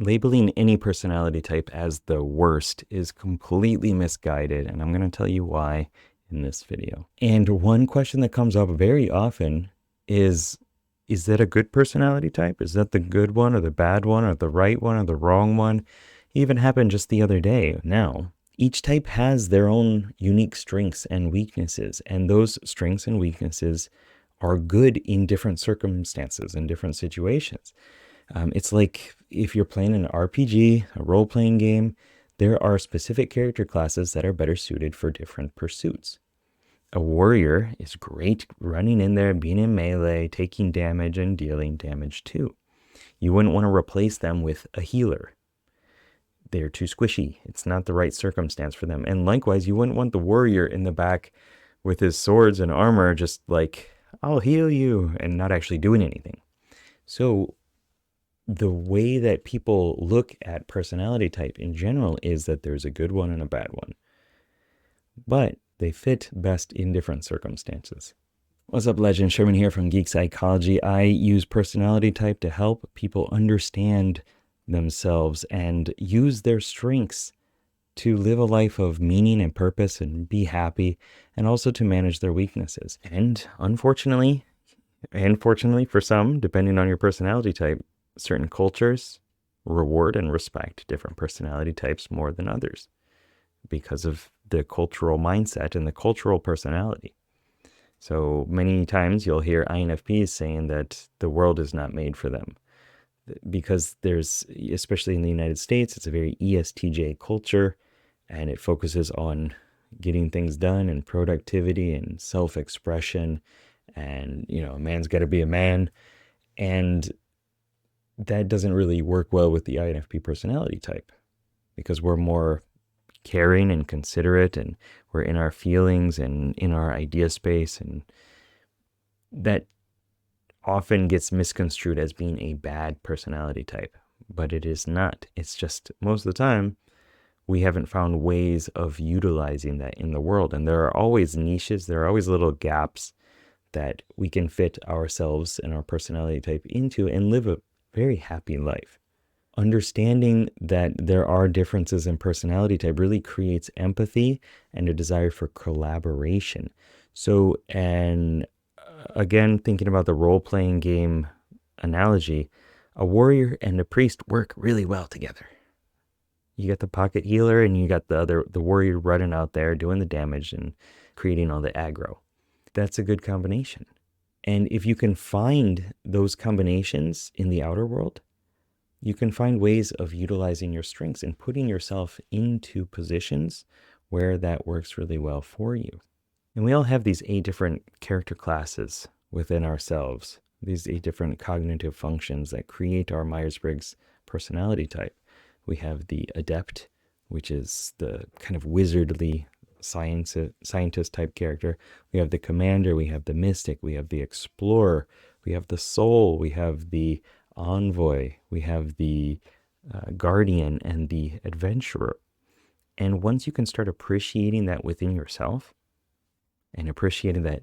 Labeling any personality type as the worst is completely misguided, and I'm going to tell you why in this video. And one question that comes up very often is that a good personality type? Is that the good one or the bad one or the right one or the wrong one? It even happened just the other day. Now, each type has their own unique strengths and weaknesses, and those strengths and weaknesses are good in different circumstances and different situations. It's like if you're playing an RPG, a role-playing game, there are specific character classes that are better suited for different pursuits. A warrior is great running in there, being in melee, taking damage and dealing damage too. You wouldn't want to replace them with a healer. They're too squishy. It's not the right circumstance for them. And likewise, you wouldn't want the warrior in the back with his swords and armor just like, I'll heal you, and not actually doing anything. So the way that people look at personality type in general is that there's a good one and a bad one. But they fit best in different circumstances. What's up, legend? Sherman here from Geek Psychology. I use personality type to help people understand themselves and use their strengths to live a life of meaning and purpose and be happy, and also to manage their weaknesses. And unfortunately for some, depending on your personality type, certain cultures reward and respect different personality types more than others because of the cultural mindset and the cultural personality. So many times you'll hear INFPs saying that the world is not made for them because there's, especially in the United States, it's a very ESTJ culture, and it focuses on getting things done and productivity and self-expression, and a man's got to be a man, and that doesn't really work well with the INFP personality type because we're more caring and considerate, and we're in our feelings and in our idea space, and that often gets misconstrued as being a bad personality type, but it is not. It's just most of the time we haven't found ways of utilizing that in the world, and there are always niches, there are always little gaps that we can fit ourselves and our personality type into and live a very happy life. Understanding that there are differences in personality type really creates empathy and a desire for collaboration. So, and again, thinking about the role-playing game analogy, a warrior and a priest work really well together. You got the pocket healer and you got the warrior running out there doing the damage and creating all the aggro. That's a good combination. And if you can find those combinations in the outer world, you can find ways of utilizing your strengths and putting yourself into positions where that works really well for you. And we all have these 8 different character classes within ourselves, these 8 different cognitive functions that create our Myers-Briggs personality type. We have the adept, which is the kind of wizardly scientist type character. We have the commander, we have the mystic, we have the explorer, we have the soul, we have the envoy, we have the guardian, and the adventurer. And once you can start appreciating that within yourself and appreciating that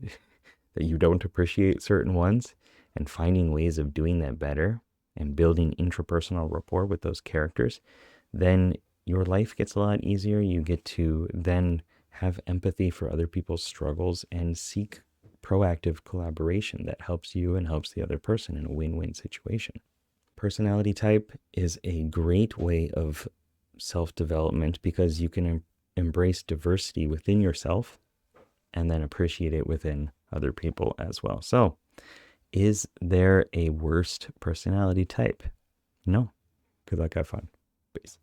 you don't appreciate certain ones, and finding ways of doing that better and building intrapersonal rapport with those characters, then your life gets a lot easier. You get to then have empathy for other people's struggles and seek proactive collaboration that helps you and helps the other person in a win-win situation. Personality type is a great way of self-development because you can embrace diversity within yourself and then appreciate it within other people as well. So, is there a worst personality type? No. Good luck, have fun. Peace.